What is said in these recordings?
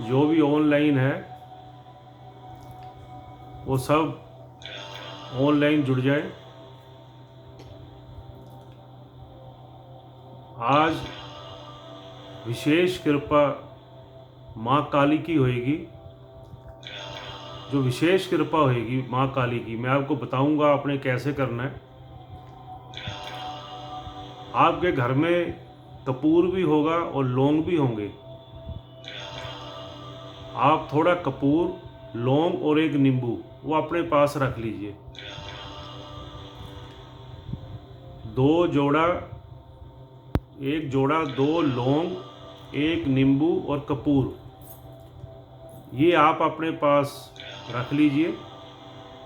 जो भी ऑनलाइन है वो सब ऑनलाइन जुड़ जाए। आज विशेष कृपा माँ काली की होएगी। जो विशेष कृपा होएगी माँ काली की, मैं आपको बताऊंगा आपने कैसे करना है। आपके घर में कपूर भी होगा और लौंग भी होंगे। आप थोड़ा कपूर, लौंग और एक नींबू वो अपने पास रख लीजिए। एक जोड़ा 2 लौंग, एक नींबू और कपूर, ये आप अपने पास रख लीजिए।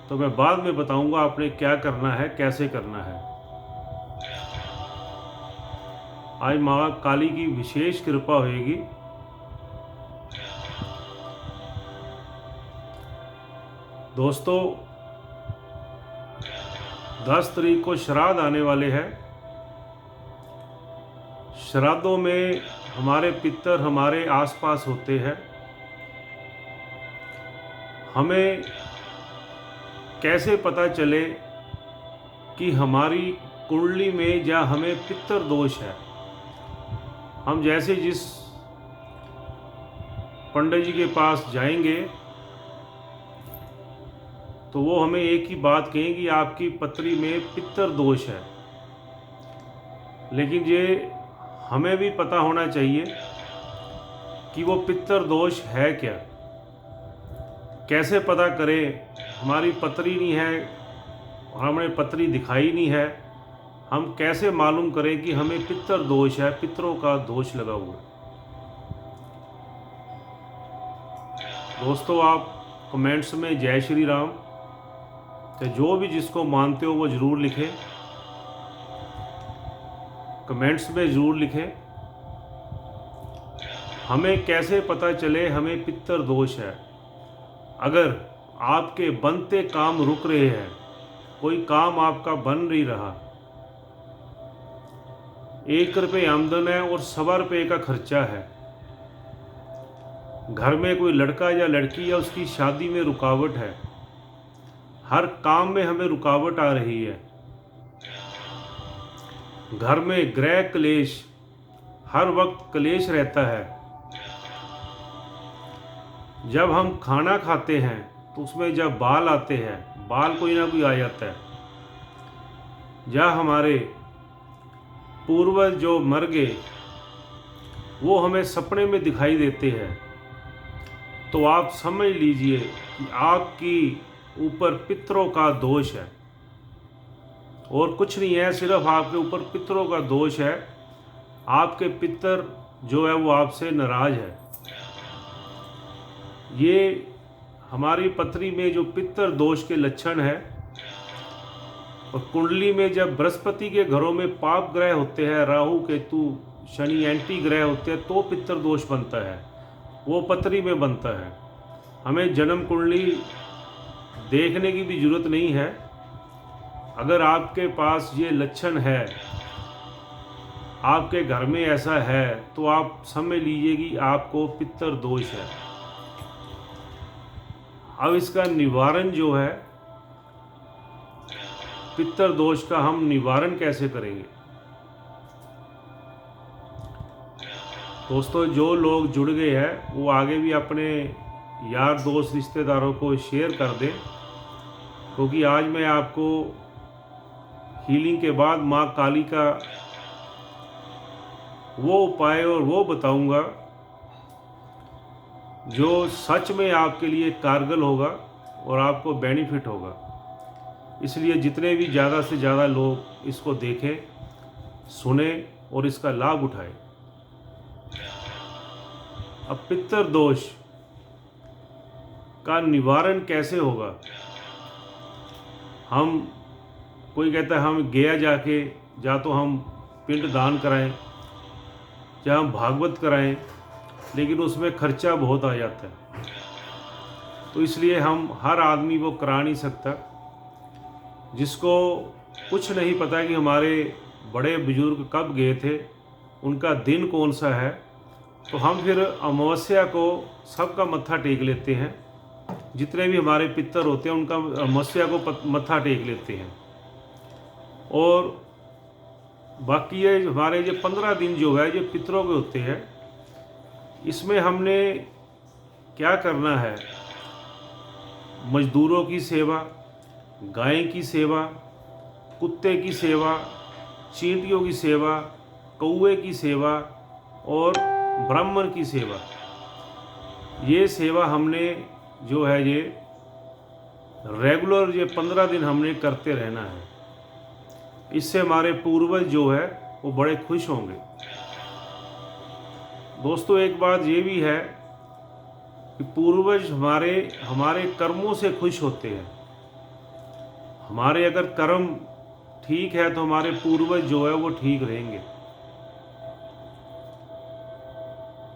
तो मैं बाद में बताऊंगा आपने क्या करना है, कैसे करना है। आज माँ काली की विशेष कृपा होगी। दोस्तों, 10 तारीख को श्राद्ध आने वाले हैं। श्राद्धों में हमारे पितर हमारे आसपास होते हैं। हमें कैसे पता चले कि हमारी कुंडली में या हमें पितर दोष है? हम जैसे जिस पंडित जी के पास जाएंगे तो वो हमें एक ही बात कहेंगे, आपकी पत्री में पितर दोष है। लेकिन ये हमें भी पता होना चाहिए कि वो पितर दोष है क्या। कैसे पता करें? हमारी पत्री नहीं है और हमें पत्री दिखाई नहीं है, हम कैसे मालूम करें कि हमें पितर दोष है, पितरों का दोष लगा हुआ है? दोस्तों, आप कमेंट्स में जय श्री राम तो जो भी जिसको मानते हो वो ज़रूर लिखें, कमेंट्स में ज़रूर लिखें। हमें कैसे पता चले हमें पितर दोष है? अगर आपके बनते काम रुक रहे हैं, कोई काम आपका बन नहीं रहा, 1 रुपये आमदन है और 1.25 रुपये का खर्चा है, घर में कोई लड़का या लड़की या उसकी शादी में रुकावट है, हर काम में हमें रुकावट आ रही है, घर में गृह क्लेश, हर वक्त क्लेश रहता है, जब हम खाना खाते हैं तो उसमें जब बाल आते हैं, बाल कोई ना कोई आ जाता है, या हमारे पूर्वज जो मर गए वो हमें सपने में दिखाई देते हैं, तो आप समझ लीजिए कि आपकी ऊपर पितरों का दोष है और कुछ नहीं है, सिर्फ आपके ऊपर पितरों का दोष है। आपके पितर जो है वो आपसे नाराज है। ये हमारी पत्री में जो पितर दोष के लक्षण है। और कुंडली में जब बृहस्पति के घरों में पाप ग्रह होते हैं, राहु केतु शनि एंटी ग्रह होते हैं, तो पितर दोष बनता है, वो पत्री में बनता है। हमें जन्म कुंडली देखने की भी जरूरत नहीं है। अगर आपके पास ये लक्षण है, आपके घर में ऐसा है, तो आप समझ लीजिए कि आपको पितर दोष है। अब इसका निवारण जो है, पितर दोष का हम निवारण कैसे करेंगे? दोस्तों, जो लोग जुड़ गए हैं वो आगे भी अपने यार दोस्त रिश्तेदारों को शेयर कर दें, क्योंकि आज मैं आपको हीलिंग के बाद माँ काली का वो उपाय और वो बताऊंगा जो सच में आपके लिए कारगर होगा और आपको बेनिफिट होगा। इसलिए जितने भी ज़्यादा से ज़्यादा लोग इसको देखें, सुने और इसका लाभ उठाएं। अब पितर दोष का निवारण कैसे होगा? हम कोई कहता है हम गया जाके या तो हम पिंड दान कराएं या हम भागवत कराएं, लेकिन उसमें खर्चा बहुत आ जाता है, तो इसलिए हम हर आदमी वो करा नहीं सकता। जिसको कुछ नहीं पता कि हमारे बड़े बुजुर्ग कब गए थे, उनका दिन कौन सा है, तो हम फिर अमावस्या को सबका मत्था टेक लेते हैं। जितने भी हमारे पितर होते हैं उनका अमावस्या को मत्था टेक लेते हैं। और बाकी ये हमारे जो 15 दिन जो है जो पितरों के होते हैं, इसमें हमने क्या करना है, मजदूरों की सेवा, गाय की सेवा, कुत्ते की सेवा, चींटियों की सेवा, कौवे की सेवा और ब्राह्मण की सेवा, ये सेवा हमने जो है ये रेगुलर ये 15 दिन हमने करते रहना है। इससे हमारे पूर्वज जो है वो बड़े खुश होंगे। दोस्तों एक बात ये भी है कि पूर्वज हमारे कर्मों से खुश होते हैं। हमारे अगर कर्म ठीक है तो हमारे पूर्वज जो है वो ठीक रहेंगे।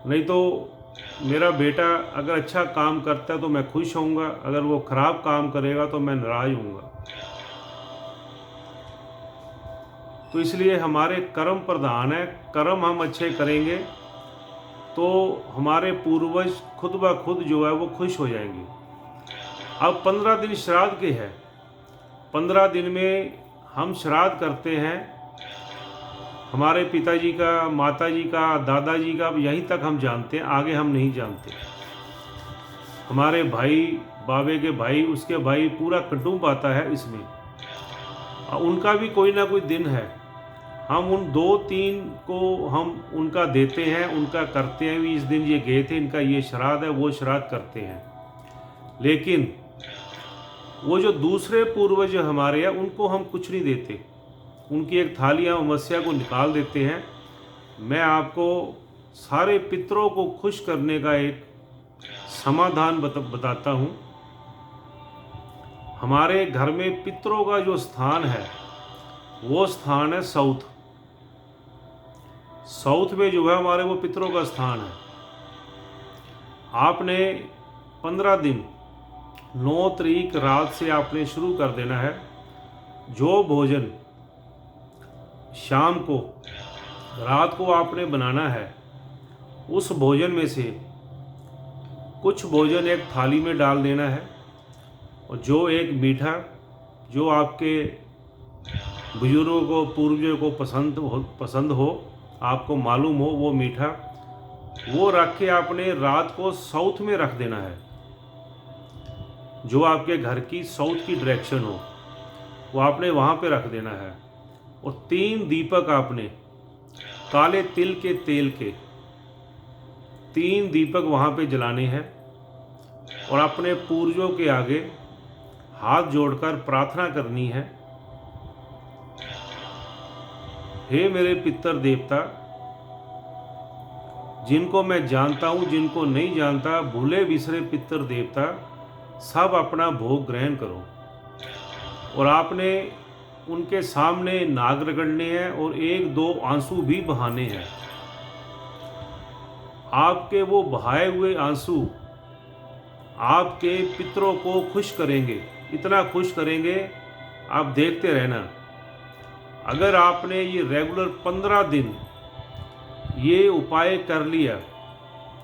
नहीं तो मेरा बेटा अगर अच्छा काम करता है तो मैं खुश होऊंगा, अगर वो खराब काम करेगा तो मैं नाराज होऊंगा। तो इसलिए हमारे कर्म प्रधान है। कर्म हम अच्छे करेंगे तो हमारे पूर्वज खुद ब खुद जो है वो खुश हो जाएंगे। अब 15 दिन श्राद्ध के हैं। 15 दिन में हम श्राद्ध करते हैं। हमारे पिताजी का, माताजी का, दादाजी का, यहीं तक हम जानते हैं, आगे हम नहीं जानते। हमारे भाई, बाबे के भाई, उसके भाई, पूरा कुटुंब आता है इसमें। उनका भी कोई ना कोई दिन है। हम उन 2-3 को हम उनका देते हैं, उनका करते हैं भी। इस दिन ये गए थे, इनका ये श्राद्ध है, वो श्राद्ध करते हैं। लेकिन वो जो दूसरे पूर्वज हमारे हैं उनको हम कुछ नहीं देते। उनकी एक थाली हम अमावस्या को निकाल देते हैं। मैं आपको सारे पितरों को खुश करने का एक समाधान बताता हूँ। हमारे घर में पितरों का जो स्थान है वो स्थान है साउथ में जो है हमारे वो पितरों का स्थान है। आपने 15 दिन 9 तारीख रात से आपने शुरू कर देना है। जो भोजन शाम को, रात को आपने बनाना है, उस भोजन में से कुछ भोजन एक थाली में डाल देना है। और जो एक मीठा जो आपके बुजुर्गों को, पूर्वजों को पसंद हो, आपको मालूम हो वो मीठा, वो रख के आपने रात को साउथ में रख देना है। जो आपके घर की साउथ की डायरेक्शन हो वो आपने वहाँ पे रख देना है। और 3 दीपक आपने काले तिल के तेल के 3 दीपक वहाँ पे जलाने हैं। और अपने पूर्वजों के आगे हाथ जोड़कर प्रार्थना करनी है, हे मेरे पितर देवता, जिनको मैं जानता हूँ, जिनको नहीं जानता, भूले बिसरे पितर देवता, सब अपना भोग ग्रहण करो। और आपने उनके सामने नाग रगड़ने हैं और 1-2 आंसू भी बहाने हैं। आपके वो बहाए हुए आंसू आपके पितरों को खुश करेंगे, इतना खुश करेंगे आप देखते रहना। अगर आपने ये रेगुलर 15 दिन ये उपाय कर लिया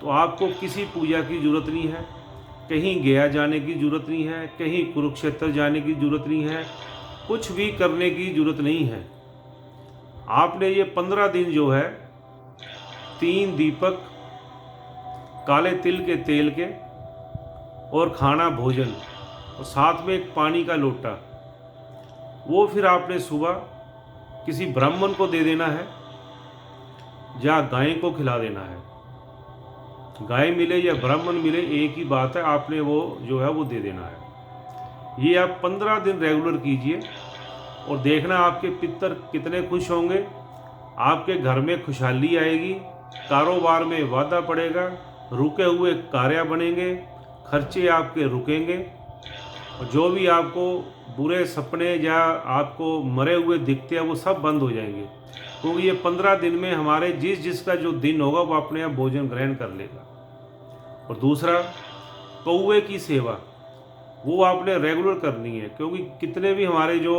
तो आपको किसी पूजा की जरूरत नहीं है, कहीं गया जाने की जरूरत नहीं है, कहीं कुरुक्षेत्र जाने की जरूरत नहीं है, कुछ भी करने की जरूरत नहीं है। आपने ये 15 दिन जो है 3 दीपक काले तिल के तेल के और खाना भोजन और साथ में एक पानी का लोटा, वो फिर आपने सुबह किसी ब्राह्मण को दे देना है या गाय को खिला देना है। गाय मिले या ब्राह्मण मिले एक ही बात है, आपने वो जो है वो दे देना है। ये आप 15 दिन रेगुलर कीजिए और देखना आपके पितर कितने खुश होंगे। आपके घर में खुशहाली आएगी, कारोबार में वाधा पड़ेगा, रुके हुए कार्य बनेंगे, खर्चे आपके रुकेंगे और जो भी आपको बुरे सपने या आपको मरे हुए दिखते हैं वो सब बंद हो जाएंगे। क्योंकि ये 15 दिन में हमारे जिसका जो दिन होगा वो अपने आप भोजन ग्रहण कर लेगा। और दूसरा, कौवे की सेवा वो आपने रेगुलर करनी है, क्योंकि कितने भी हमारे जो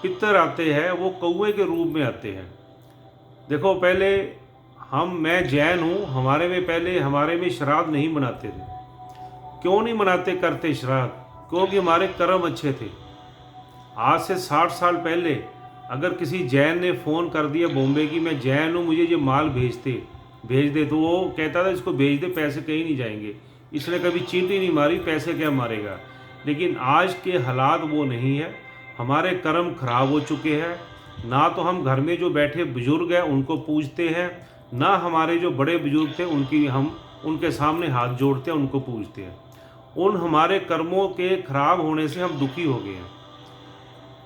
पितर आते हैं वो कौवे के रूप में आते हैं। देखो, पहले मैं जैन हूँ, हमारे में श्राद्ध नहीं मनाते थे। क्यों नहीं मनाते करते श्राद्ध? क्योंकि हमारे कर्म अच्छे थे। आज से 60 साल पहले अगर किसी जैन ने फ़ोन कर दिया बॉम्बे की, मैं जैन हूँ, मुझे ये माल भेज दे, तो वो कहता था इसको भेज दे, पैसे कहीं नहीं जाएंगे। इसने कभी चींटी नहीं मारी, पैसे क्या मारेगा। लेकिन आज के हालात वो नहीं है। हमारे कर्म खराब हो चुके हैं। ना तो हम घर में जो बैठे बुजुर्ग हैं उनको पूजते हैं, ना हमारे जो बड़े बुजुर्ग थे हम उनके सामने हाथ जोड़ते हैं, उनको पूजते हैं। उन हमारे कर्मों के खराब होने से हम दुखी हो गए हैं।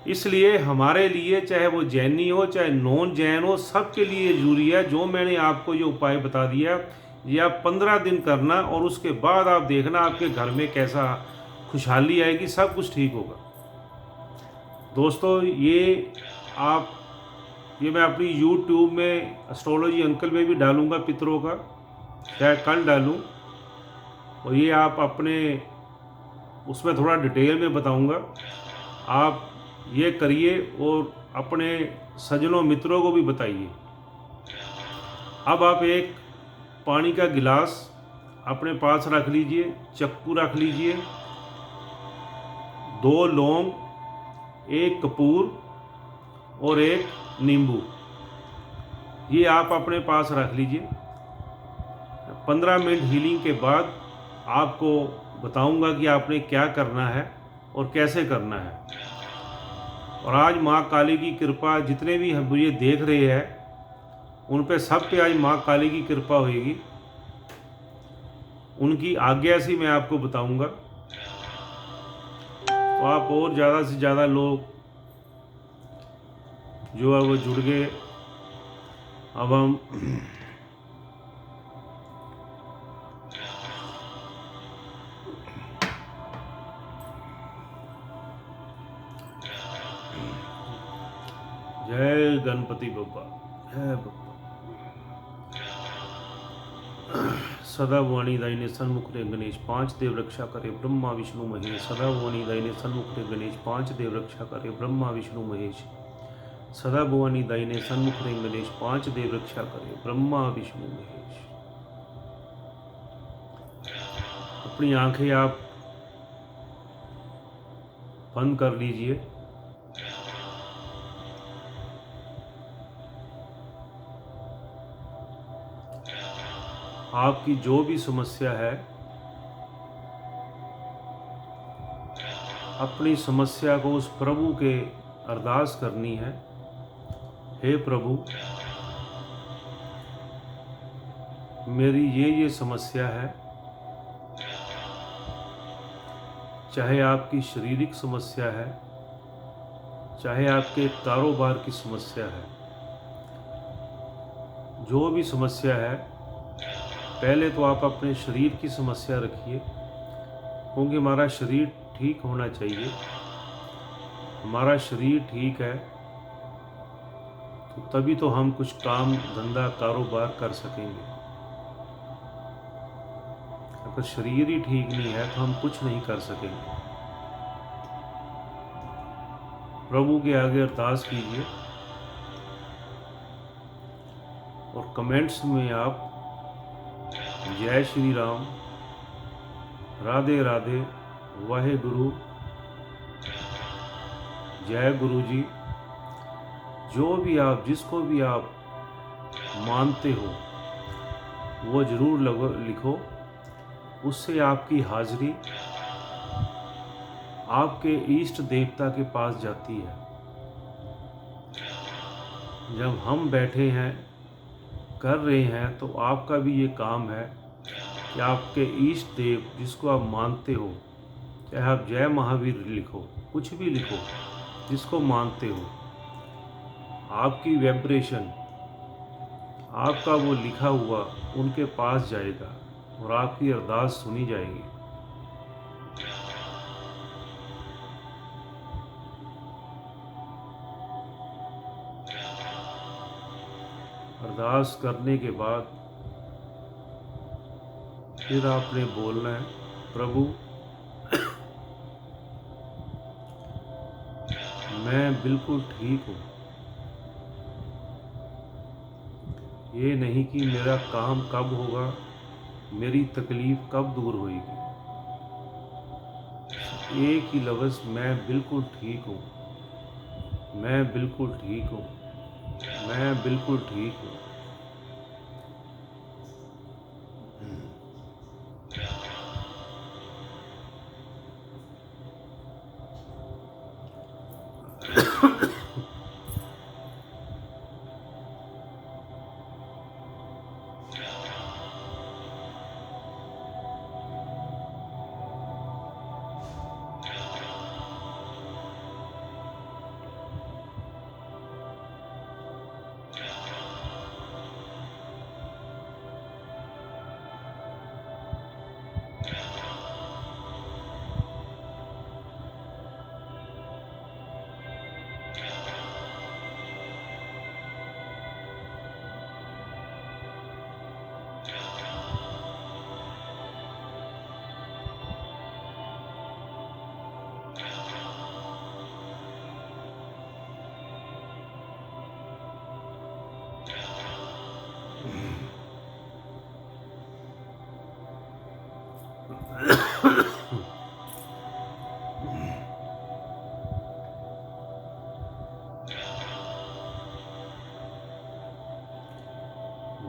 इसलिए हमारे लिए, चाहे वो जैनी हो चाहे नॉन जैन हो, सबके लिए जरूरी है जो मैंने आपको ये उपाय बता दिया, ये आप 15 दिन करना, और उसके बाद आप देखना आपके घर में कैसा खुशहाली आएगी, सब कुछ ठीक होगा। दोस्तों, ये मैं अपनी YouTube में एस्ट्रोलॉजी अंकल में भी डालूंगा, पितरों का, चाहे कल डालूं, और ये आप अपने उसमें थोड़ा डिटेल में बताऊंगा। आप ये करिए और अपने सज्जनों मित्रों को भी बताइए। अब आप एक पानी का गिलास अपने पास रख लीजिए, चक्कू रख लीजिए, 2 लौंग, 1 कपूर और 1 नींबू, ये आप अपने पास रख लीजिए। 15 मिनट हीलिंग के बाद आपको बताऊंगा कि आपने क्या करना है और कैसे करना है। और आज माँ काली की कृपा, जितने भी हम मुझे देख रहे हैं उन पे सब पे आज माँ काली की कृपा होगी। उनकी आज्ञा से मैं आपको बताऊंगा, तो आप और ज़्यादा से ज़्यादा लोग जो है वो जुड़ गए। अब हम जय गणपति बप्पा, जय बप्पा। सदा भवानी दायिने सन्मुख रे गणेश, 5 देव रक्षा करे ब्रह्मा विष्णु महेश। सदा भवानी दायिने सन्मुख रे गणेश, 5 देव रक्षा करे ब्रह्मा विष्णु महेश। सदा भवानी दायिने सन्मुख रे गणेश, 5 देव रक्षा करे ब्रह्मा विष्णु महेश। अपनी आंखें आप बंद कर लीजिए। आपकी जो भी समस्या है, अपनी समस्या को उस प्रभु के अरदास करनी है। हे प्रभु, मेरी ये समस्या है, चाहे आपकी शारीरिक समस्या है, चाहे आपके कारोबार की समस्या है, जो भी समस्या है, पहले तो आप अपने शरीर की समस्या रखिए, क्योंकि हमारा शरीर ठीक होना चाहिए। हमारा शरीर ठीक है तो तभी तो हम कुछ काम धंधा कारोबार कर सकेंगे। अगर शरीर ही ठीक नहीं है तो हम कुछ नहीं कर सकेंगे। प्रभु के आगे अरदास कीजिए और कमेंट्स में आप जय श्री राम, राधे राधे, वाहे गुरु, जय गुरु जी, जो भी आप, जिसको भी आप मानते हो वो जरूर लिखो। उससे आपकी हाजिरी आपके इष्ट देवता के पास जाती है। जब हम बैठे हैं कर रहे हैं तो आपका भी ये काम है कि आपके इष्ट देव जिसको आप मानते हो, चाहे आप जय महावीर लिखो, कुछ भी लिखो, जिसको मानते हो, आपकी वाइब्रेशन, आपका वो लिखा हुआ उनके पास जाएगा और आपकी अरदास सुनी जाएगी। अरदास करने के बाद फिर आपने बोलना है, प्रभु मैं बिल्कुल ठीक हूँ। ये नहीं कि मेरा काम कब होगा, मेरी तकलीफ़ कब दूर होएगी। एक ही लफ्ज़, मैं बिल्कुल ठीक हूँ, मैं बिल्कुल ठीक हूँ, मैं बिल्कुल ठीक हूँ।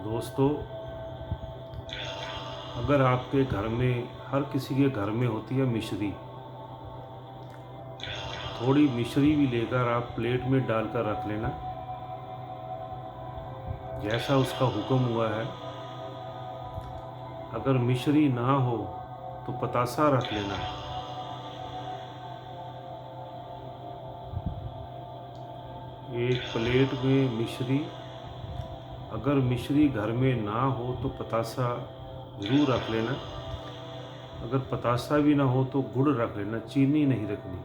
दोस्तों, अगर आपके घर में, हर किसी के घर में होती है मिश्री, थोड़ी मिश्री भी लेकर आप प्लेट में डालकर रख लेना, जैसा उसका हुक्म हुआ है। अगर मिश्री ना हो तो पतासा रख लेना। एक प्लेट में मिश्री, अगर मिश्री घर में ना हो तो पतासा ज़रूर रख लेना। अगर पतासा भी ना हो तो गुड़ रख लेना, चीनी नहीं रखनी।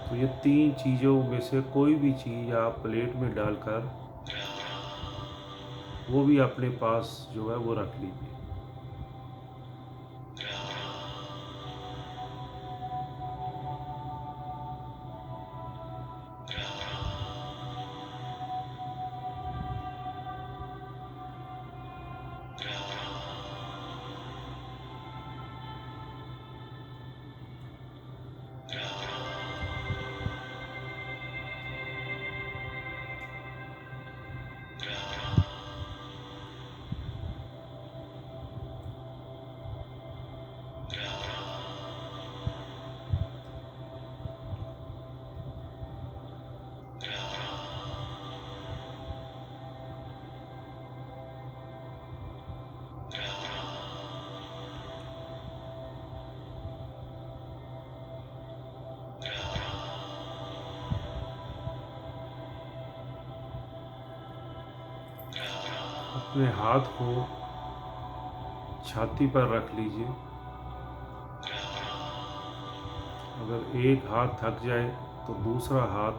तो ये 3 चीज़ों में से कोई भी चीज़ आप प्लेट में डालकर वो भी अपने पास जो है वो रख लीजिए। अपने हाथ को छाती पर रख लीजिए। अगर एक हाथ थक जाए तो दूसरा हाथ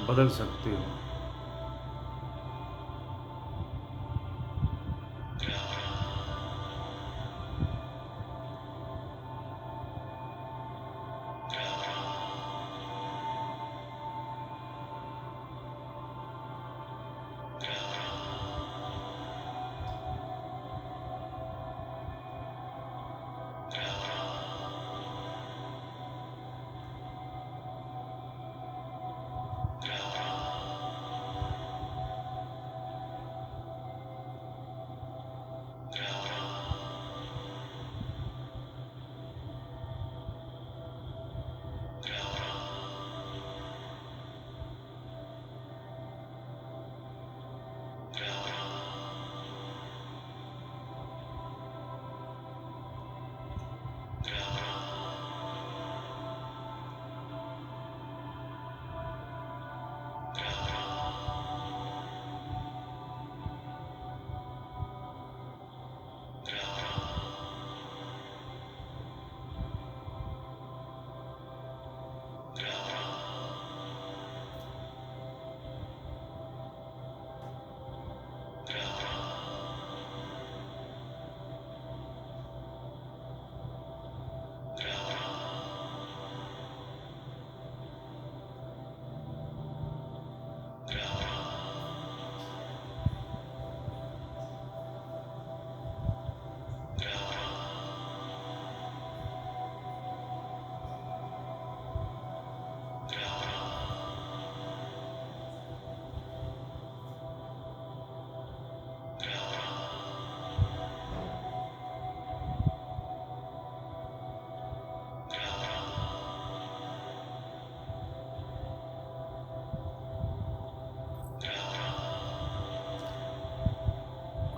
बदल सकते हो।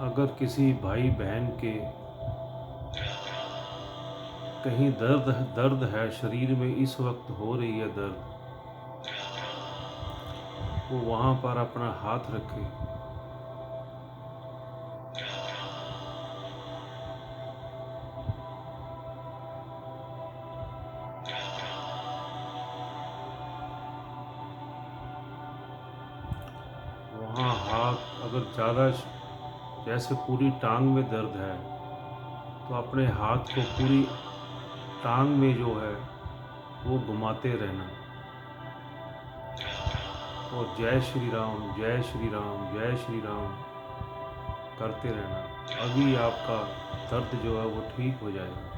अगर किसी भाई बहन के कहीं दर्द है शरीर में, इस वक्त हो रही है दर्द, वो वहाँ पर अपना हाथ रखे वहाँ हाथ, अगर ज़्यादा जैसे पूरी टांग में दर्द है तो अपने हाथ को पूरी टांग में जो है वो घुमाते रहना और जय श्री राम जय श्री राम जय श्री राम करते रहना। अभी आपका दर्द जो है वो ठीक हो जाएगा।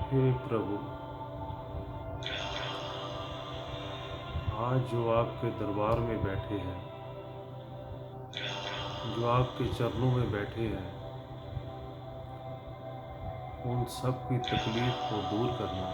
हे प्रभु, आज जो आपके दरबार में बैठे हैं, जो आपके चरणों में बैठे हैं, उन सब की तकलीफ को दूर करना।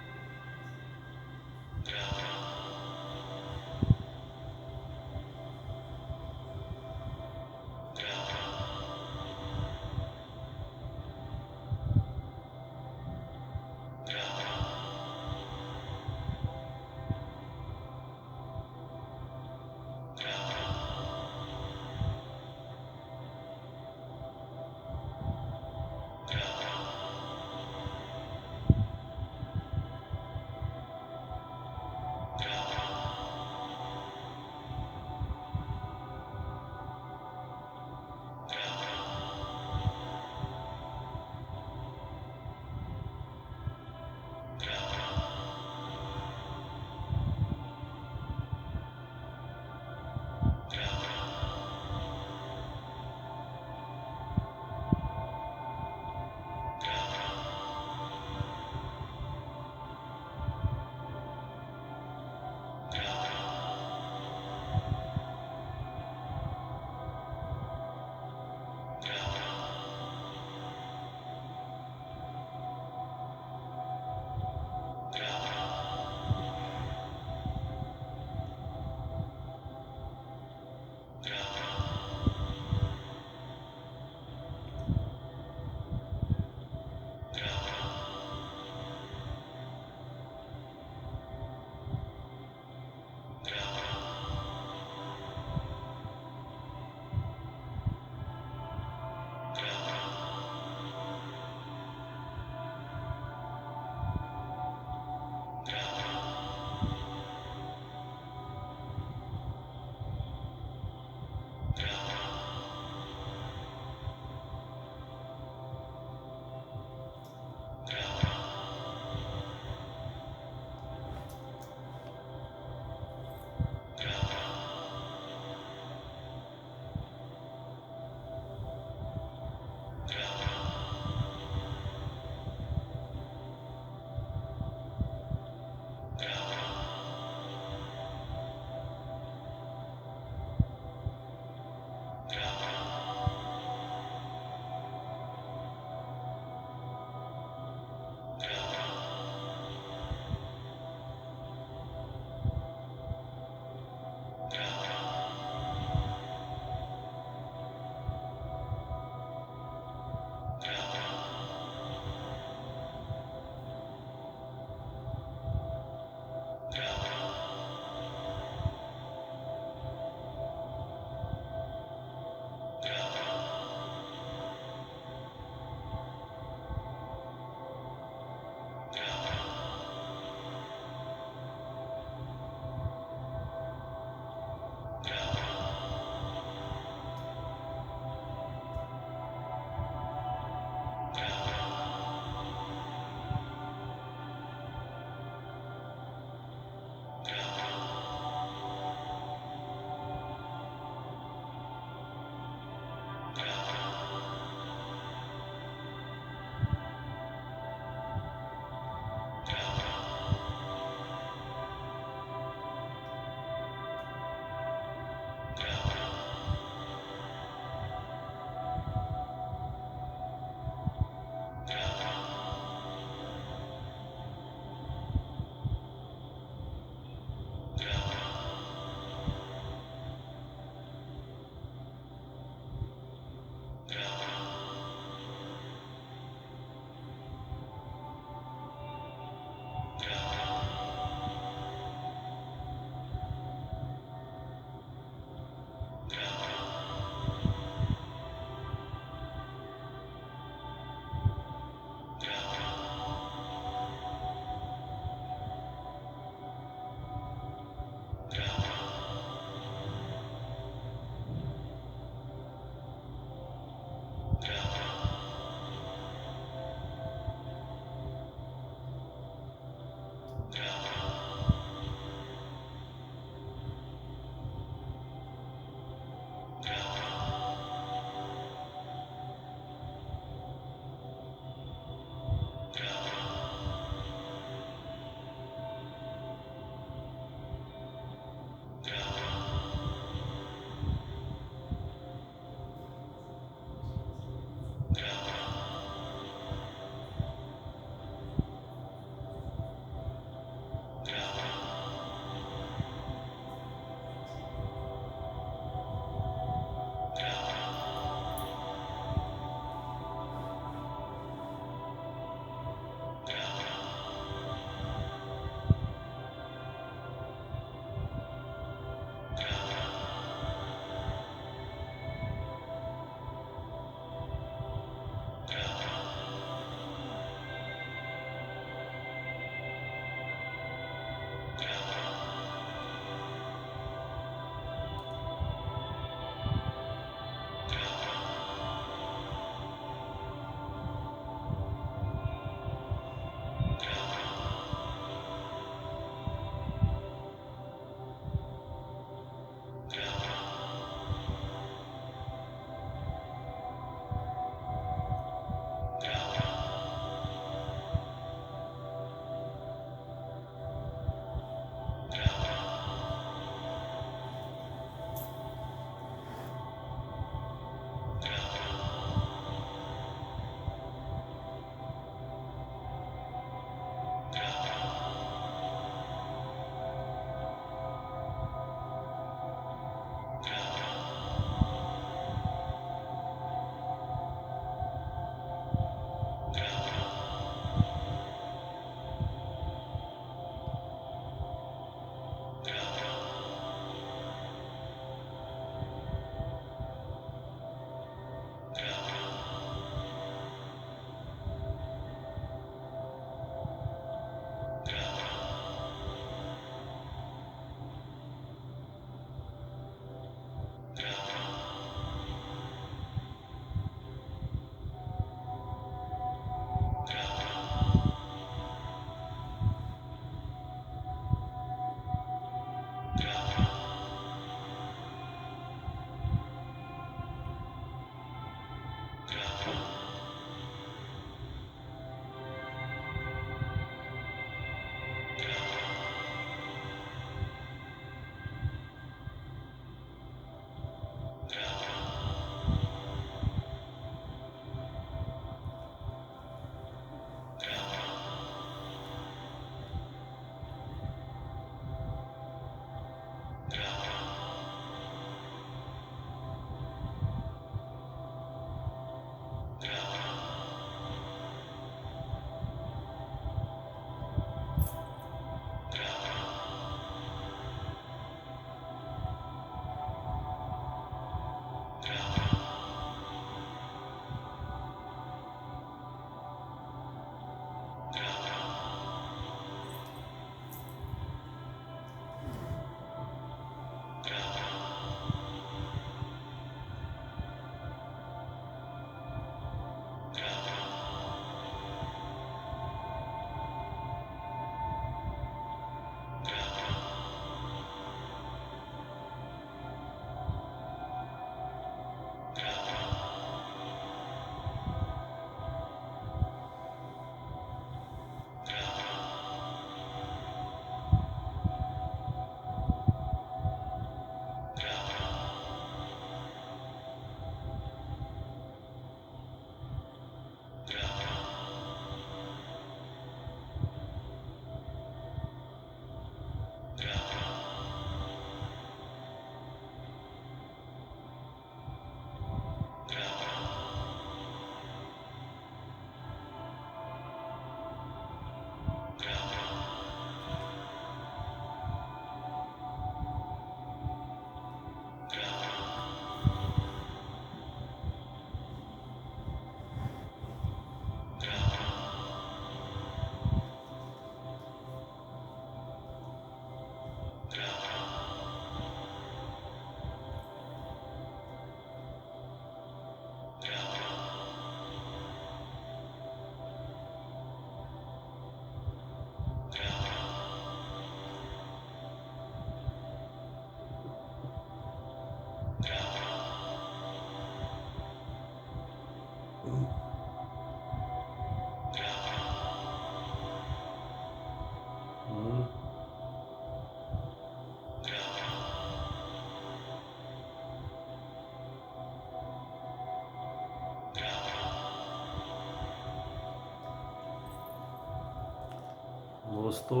दोस्तों,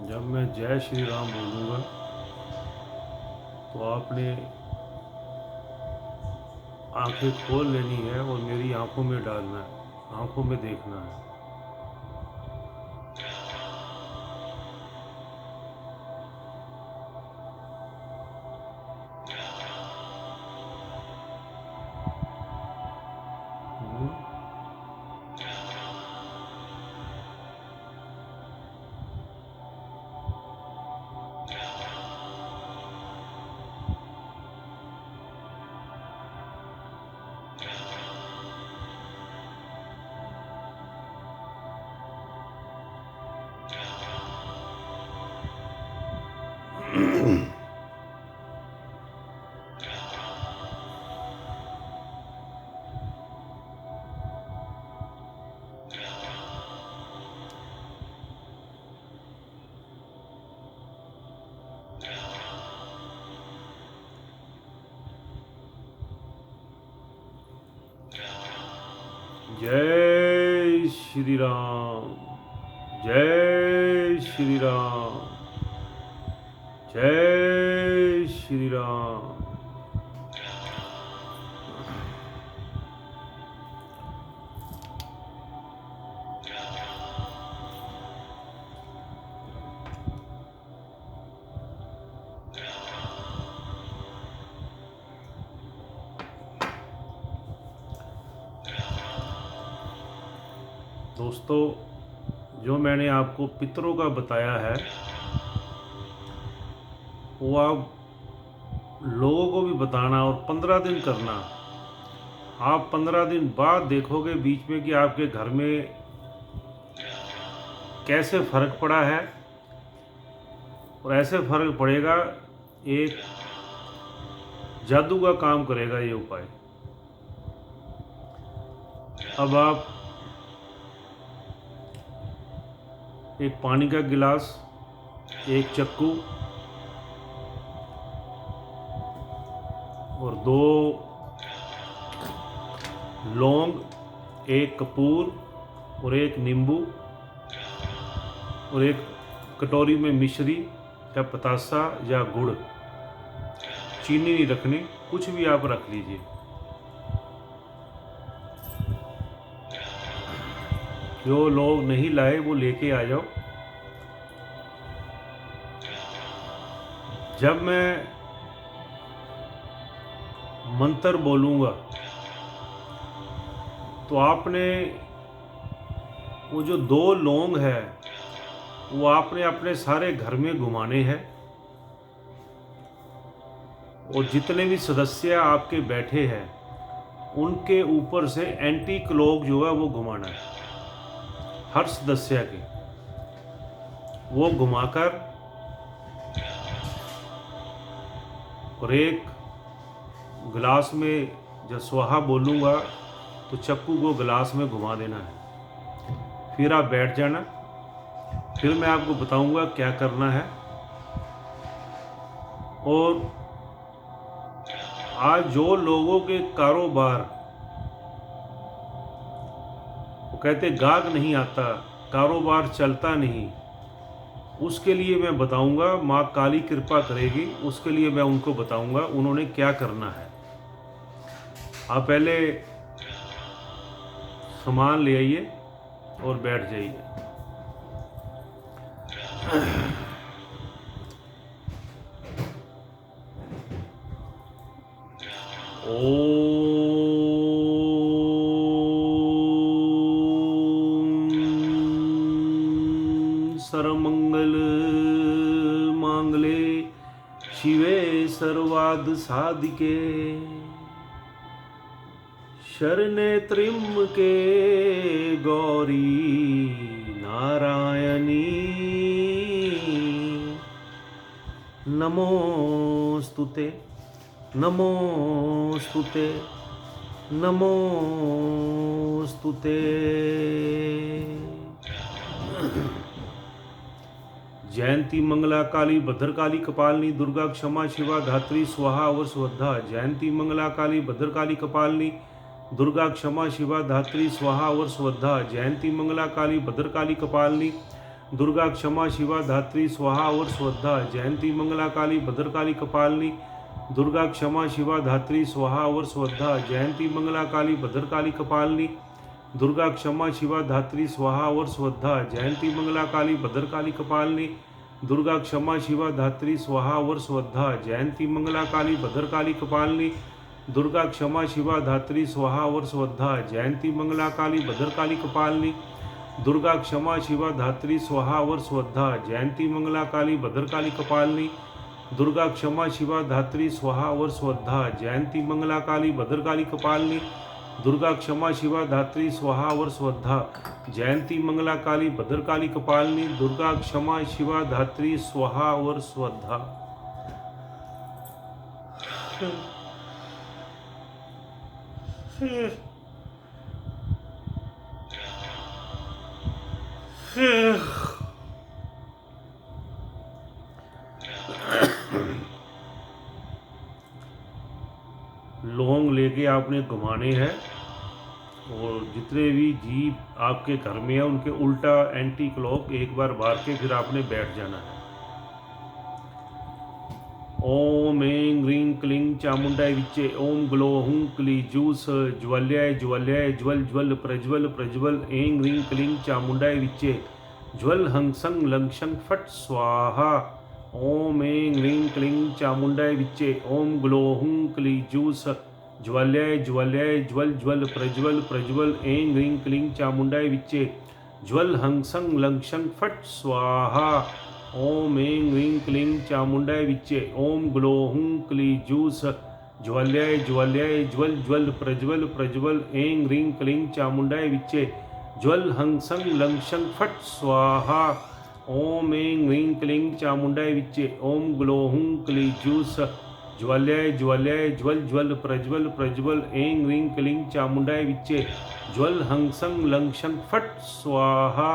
जब मैं जय श्री राम बोलूँगा तो आपने आंखें खोल लेनी है और मेरी आंखों में डालना है, आंखों में देखना है। जय श्री राम, जय श्री राम, जय श्री राम। दोस्तों, जो मैंने आपको पितरों का बताया है वो आप लोगों को भी बताना और 15 दिन करना। आप 15 दिन बाद देखोगे बीच में कि आपके घर में कैसे फ़र्क पड़ा है, और ऐसे फ़र्क पड़ेगा, एक जादू का काम करेगा ये उपाय। अब आप एक पानी का गिलास, एक चक्कू और 2 लौंग, एक कपूर और एक नींबू और एक कटोरी में मिश्री या पतासा या गुड़, चीनी नहीं रखनी, कुछ भी आप रख लीजिए। जो लोग नहीं लाए वो लेके आ जाओ। जब मैं मंत्र बोलूँगा तो आपने वो जो 2 लौंग है वो आपने अपने सारे घर में घुमाने हैं, और जितने भी सदस्य आपके बैठे हैं उनके ऊपर से एंटी क्लॉक जो है वो घुमाना है, हर सदस्य के। वो घुमाकर और एक गिलास में जब स्वाहा बोलूँगा तो चक्कू को गिलास में घुमा देना है। फिर आप बैठ जाना, फिर मैं आपको बताऊंगा क्या करना है। और आज जो लोगों के कारोबार, वो कहते गाहक नहीं आता, कारोबार चलता नहीं, उसके लिए मैं बताऊंगा, माँ काली कृपा करेगी, उसके लिए मैं उनको बताऊंगा उन्होंने क्या करना है। आप पहले सामान ले आइए और बैठ जाइए। सर्वमंगल मांगले शिवे सर्वार्थ साधिके, शरणे त्र्यंबके गौरी नारायणी, नमोस्तुते नमोस्तुते नमोस्तुते। जयंती मंगला काली भद्रकाली कपालिनी दुर्गा क्षमा शिवा धात्री स्वाहा और स्वधा। जयंती मंगला काली भद्रकाली कपालिनी दुर्गा क्षमा शिवा धात्री स्वाहा और स्वधा जयंती मंगला काली भद्रकाली कपालिनी। दुर्गा क्षमा शिवा धात्री स्वाहा और स्वधा जयंती मंगला काली भद्रकाली कपालिनी। दुर्गा क्षमा शिवा धात्री स्वाहा और स्वधा जयंती मंगला काली भद्रकाली कपालिनी। दुर्गा क्षमा शिवा धात्री स्वाहा और स्वधा जयंती मंगला काली भद्रकाली कपालिनी। दुर्गा क्षमा शिवा धात्री स्वाहा और स्वधा जयंती मंगला काली भद्रकाली कपालिनी। दुर्गा क्षमा शिवा धात्री स्वाहा और स्वधा जयंती मंगला काली भद्रकाली कपालिनी। दुर्गा क्षमा शिवा धात्री स्वाहा और स्वधा जयंती मंगला काली भद्रकाली कपालिनी। दुर्गा क्षमा शिवा धात्री स्वाहा और स्वधा जयंती मंगला काली भद्रकाली कपालिनी। दुर्गा क्षमा शिवा धात्री स्वाहा और स्वधा जयंती मंगला काली भद्रकाली कपालिनी। दुर्गा क्षमा शिवा धात्री स्वाहा और स्वधा। लौंग लेके आपने घुमाने हैं और जितने भी जीव आपके घर में है उनके उल्टा एंटी क्लॉक एक बार मार के फिर आपने बैठ जाना है। ओम ऐं ह्रीं क्लीं चामुंडाय विच्चे। ओम ग्लो हुं क्ली जूस ज्वल्याय ज्वल्याय ज्वल ज्वल प्रज्वल प्रज्वल। ऐं ह्रीं क्लीं चामुंडाय विच्चे। ज्वल हं सं लं शं फट स्वाहा। ओम ऐं ह्रीं क्लीं चामुंडाय विच्चे। ओम ग्लो हुं क्ली जूस ज्वल्याय ज्वल्याय ज्वल ज्वल प्रज्वल प्रज्वल। ऐं ह्रीं क्लीं चामुंडाय विच्चे। ज्वल हं सं लं शं फट स्वाहा। ओम ऐं ह्रीं क्लीं चामुंडाय विच्चे। ओम ग्लो हुं क्ली जूस ज्वल्याय ज्वल्याय ज्वल ज्वल प्रज्वल प्रज्वल। ऐं ह्रीं क्लीं चामुंडाय विच्चे। ज्वल हं सं लं शं फट स्वाहा। ओम ऐं ह्रीं क्लीं चामुंडाय विच्चे। ओम ग्लो हुं क्ली जूस ज्वल्याय ज्वल्याय ज्वल ज्वल प्रज्वल प्रज्वल। ऐं ह्रीं क्लीं चामुंडाय विच्चे। ज्वल हं सं लं शं फट स्वाहा।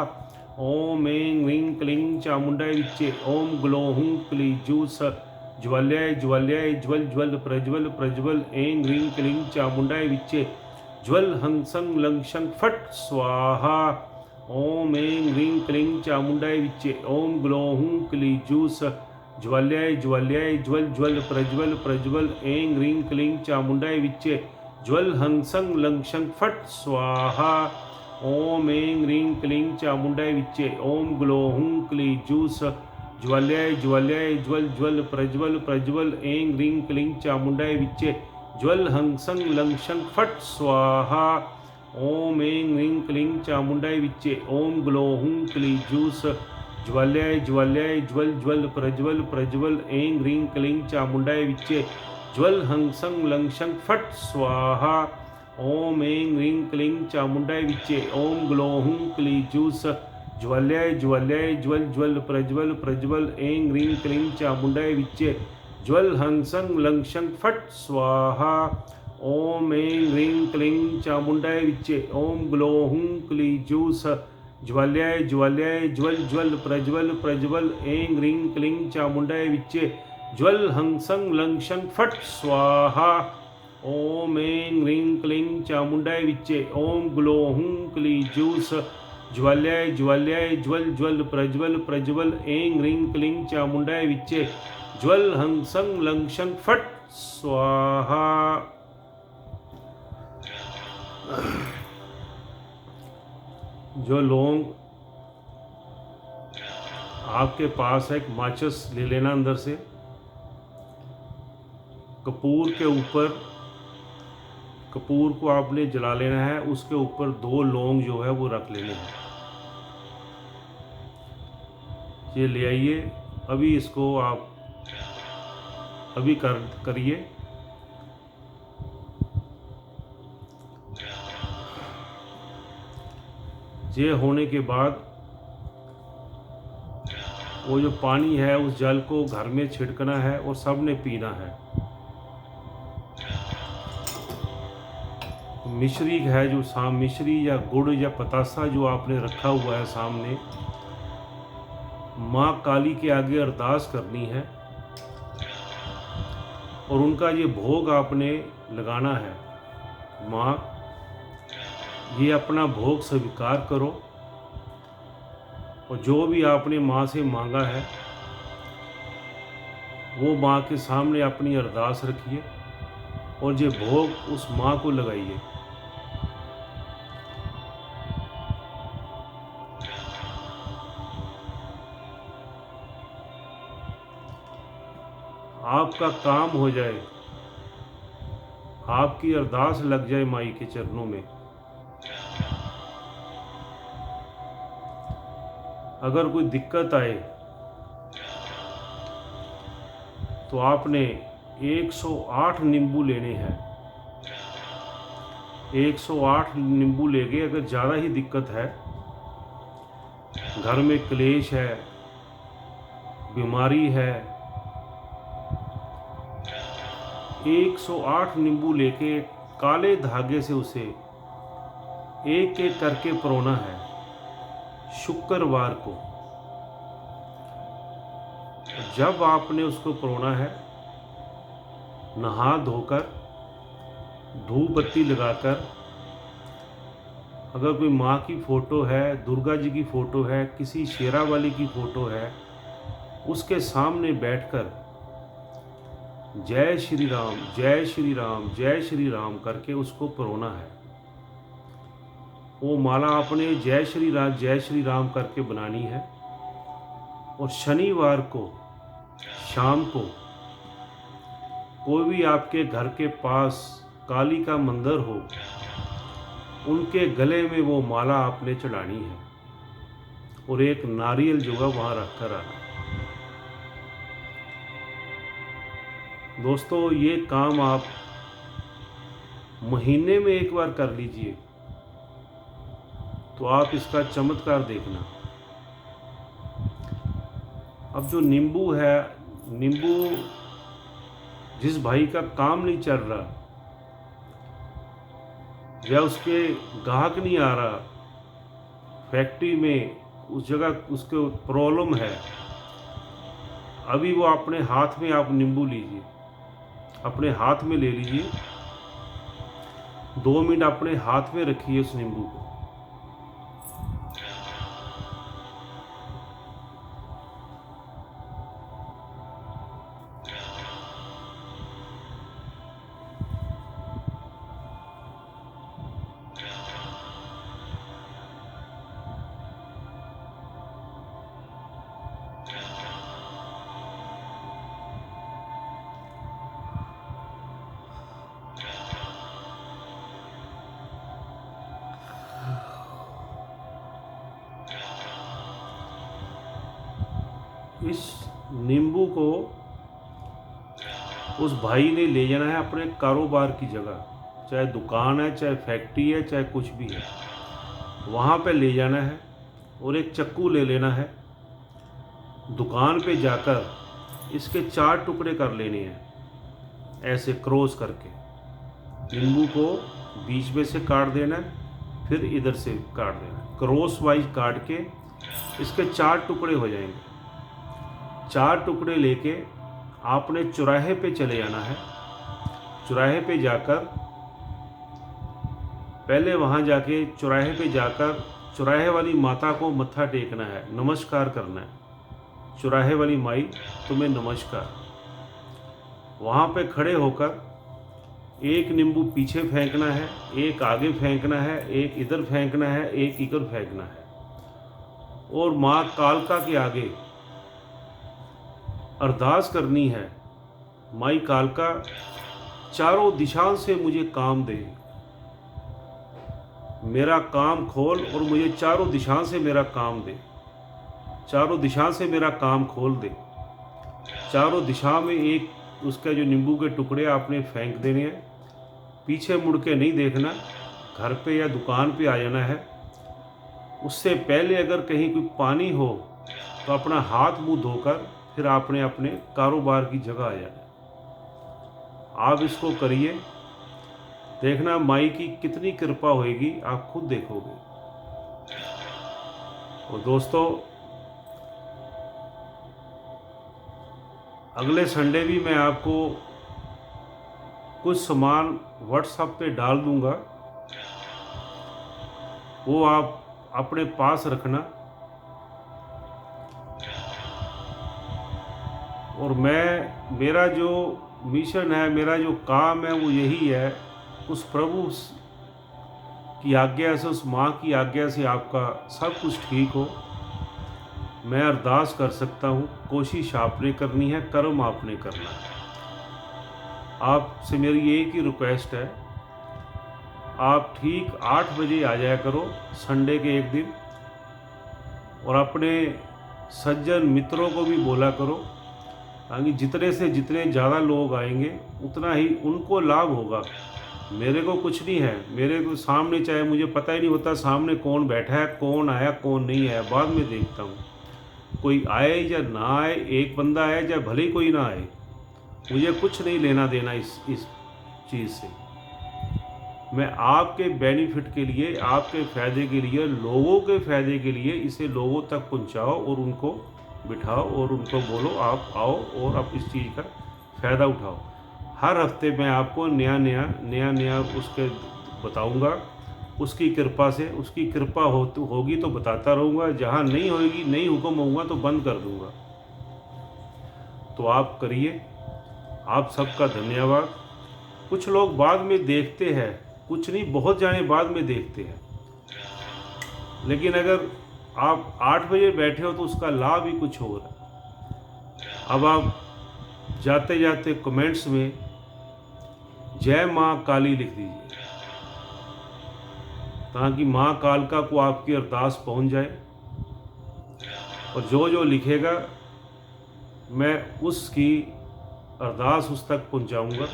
ओम ऐं ह्रीं क्लीं चामुंडाय विच्चे। ओम ग्लो हुं क्ली जूस ज्वल्याय ज्वल्याय ज्वल ज्वल प्रज्वल प्रज्वल। ऐं ह्रीं क्लीं चामुंडाय विच्चे। ज्वल हं सं लं शं फट स्वाहा। ओम ऐं ह्रीं क्लीं चामुंडाय विच्चे। ओम ग्लो हुं क्ली जूस ज्वल्याय ज्वल्याय ज्वल ज्वल प्रज्वल प्रज्वल। ऐं ह्रीं क्लीं चामुंडाय विच्चे। ज्वल हं सं लं शं फट स्वाहा। ओम ऐं ह्रीं क्लीं चामुंडाय विच्चे। ओम ग्लो हुं क्ली जूस ज्वल्याय ज्वल्याय ज्वल ज्वल प्रज्वल प्रज्वल। ऐं ह्रीं क्लीं चामुंडाय विच्चे। ज्वल हं सं लं शं फट स्वाहा। ओम ऐं ह्रीं क्लीं चामुंडाय विच्चे। ओम ग्लो हुं क्ली जूस ज्वल्याय ज्वल्याय ज्वल ज्वल प्रज्वल प्रज्वल। ऐं ह्रीं क्लीं चामुंडाय विच्चे। ज्वल हं सं लं शं फट स्वाहा। ओम ऐं ह्रीं क्लीं चामुंडाय विच्चे। ओम ग्लो हुं क्ली जूस ज्वल्याय ज्वल्याय ज्वल ज्वल प्रज्वल प्रज्वल। ऐं ह्रीं क्लीं चामुंडाय विच्चे। ज्वल हं सं लं शं फट स्वाहा। ओम ऐं ह्रीं क्लीं चामुंडाय विच्चे। ओम ग्लो हुं क्ली जूस ज्वल्याय ज्वल्याय ज्वल ज्वल प्रज्वल प्रज्वल। ऐं ह्रीं क्लीं चामुंडाय विच्चे। ज्वल हं सं लं शं फट स्वाहा। ओम ऐं ह्रीं क्लीं चामुंडाय विच्चे। ओम ग्लो हुं क्ली जूस ज्वल्याय ज्वल्याय ज्वल ज्वल प्रज्वल प्रज्वल। ऐं ह्रीं क्लीं चामुंडाय विच्चे। ज्वल हं सं लं शं फट स्वाहा। जो लौंग आपके पास है, एक माचिस ले लेना अंदर से। कपूर के ऊपर, कपूर को आपने जला लेना है, उसके ऊपर 2 लौंग जो है वो रख लेने हैं। ये ले आइए, अभी इसको आप अभी करिए। ये होने के बाद वो जो पानी है उस जल को घर में छिड़कना है और सबने पीना है। मिश्री है जो मिश्री या गुड़ या पतासा जो आपने रखा हुआ है सामने, माँ काली के आगे अरदास करनी है और उनका ये भोग आपने लगाना है। माँ ये अपना भोग स्वीकार करो और जो भी आपने माँ से मांगा है वो माँ के सामने अपनी अरदास रखिए और ये भोग उस माँ को लगाइए। आपका काम हो जाए, आपकी अरदास लग जाए माई के चरणों में। अगर कोई दिक्कत आए तो आपने 108 नींबू लेने हैं। 108 नींबू लेके, अगर ज़्यादा ही दिक्कत है, घर में क्लेश है, बीमारी है, 108 नींबू लेके काले धागे से उसे एक एक करके परोना है शुक्रवार को। जब आपने उसको परोना है, नहा धोकर धूप बत्ती लगाकर, अगर कोई माँ की फ़ोटो है, दुर्गा जी की फ़ोटो है, किसी शेरा वाली की फ़ोटो है, उसके सामने बैठकर जय श्री राम जय श्री राम जय श्री राम करके उसको परोना है। वो माला आपने जय श्री राम करके बनानी है और शनिवार को शाम को कोई भी आपके घर के पास काली का मंदिर हो, उनके गले में वो माला आपने चढ़ानी है और एक नारियल जो है वहाँ रख कर आना। दोस्तों, ये काम आप महीने में एक बार कर लीजिए तो आप इसका चमत्कार देखना। अब जो नींबू है, नींबू जिस भाई का काम नहीं चल रहा या उसके ग्राहक नहीं आ रहा, फैक्ट्री में उस जगह उसको प्रॉब्लम है, अभी वो अपने हाथ में आप नींबू लीजिए, अपने हाथ में ले लीजिए, 2 मिनट अपने हाथ में रखिए उस नींबू को। इस नींबू को उस भाई ने ले जाना है अपने कारोबार की जगह, चाहे दुकान है, चाहे फैक्ट्री है, चाहे कुछ भी है, वहाँ पे ले जाना है और एक चक्कू ले लेना है। दुकान पे जाकर इसके 4 टुकड़े कर लेने हैं, ऐसे क्रॉस करके। नींबू को बीच में से काट देना है, फिर इधर से काट देना है, क्रॉस वाइज काट के इसके 4 टुकड़े हो जाएंगे। 4 टुकड़े लेके आपने चौराहे पे चले जाना है। चौराहे पे जाकर पहले वहाँ जाके चौराहे पे जाकर चौराहे वाली माता को मत्था टेकना है, नमस्कार करना है। चौराहे वाली माई तुम्हें नमस्कार। वहाँ पे खड़े होकर एक नींबू पीछे फेंकना है, एक आगे फेंकना है, एक इधर फेंकना है, एक इधर फेंकना है और माँ कालका के आगे अरदास करनी है, माई कालका चारों दिशाओं से मुझे काम दे, मेरा काम खोल और मुझे चारों दिशाओं से मेरा काम दे, चारों दिशा से मेरा काम खोल दे। चारों दिशा में एक उसका जो नींबू के टुकड़े आपने फेंक देने हैं, पीछे मुड़ के नहीं देखना, घर पे या दुकान पे आ जाना है। उससे पहले अगर कहीं कोई पानी हो तो अपना हाथ मुंह धोकर फिर आपने अपने कारोबार की जगह आ जाना। आप इसको करिए, देखना माई की कितनी कृपा होएगी, आप खुद देखोगे। और दोस्तों, अगले संडे भी मैं आपको कुछ सामान व्हाट्सएप पे डाल दूंगा, वो आप अपने पास रखना। और मेरा जो मिशन है, मेरा जो काम है, वो यही है, उस प्रभु की आज्ञा से, उस माँ की आज्ञा से आपका सब कुछ ठीक हो। मैं अरदास कर सकता हूँ, कोशिश आपने करनी है, कर्म आपने करना है। आपसे मेरी एक ही रिक्वेस्ट है, आप ठीक 8 बजे आ जाया करो संडे के एक दिन, और अपने सज्जन मित्रों को भी बोला करो, ताकि जितने से जितने ज़्यादा लोग आएंगे उतना ही उनको लाभ होगा। मेरे को कुछ नहीं है, मेरे को सामने, चाहे मुझे पता ही नहीं होता सामने कौन बैठा है, कौन आया कौन नहीं आया, बाद में देखता हूँ। कोई आए या ना आए, एक बंदा आए या भले ही कोई ना आए, मुझे कुछ नहीं लेना देना इस चीज़ से। मैं आपके बेनिफिट के लिए, आपके फ़ायदे के लिए, लोगों के फ़ायदे के लिए इसे लोगों तक पहुंचाओ और उनको बिठाओ और उनको बोलो आप आओ और आप इस चीज़ का फ़ायदा उठाओ। हर हफ्ते मैं आपको नया नया उसके बताऊंगा। उसकी कृपा से, उसकी कृपा होगी तो बताता रहूँगा, जहाँ नहीं होगी, नहीं हुक्म होगा तो बंद कर दूँगा। तो आप करिए। आप सबका धन्यवाद। कुछ लोग बाद में देखते हैं, कुछ नहीं, बहुत जाने बाद में देखते हैं, लेकिन अगर आप 8 बजे बैठे हो तो उसका लाभ ही कुछ और है। अब आप जाते जाते कमेंट्स में जय माँ काली लिख दीजिए, ताकि माँ कालका को आपकी अरदास पहुंच जाए। और जो जो लिखेगा मैं उसकी अरदास उस तक पहुंचाऊंगा।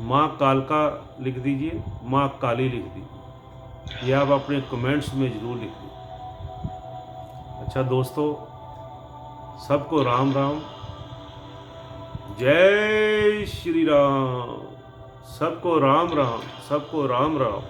माँ कालका लिख दीजिए, माँ काली लिख दीजिए, यह आप अपने कमेंट्स में ज़रूर लिख दीजिए। अच्छा दोस्तों, सबको राम राम, जय श्री राम। सबको राम राम, सबको राम राम।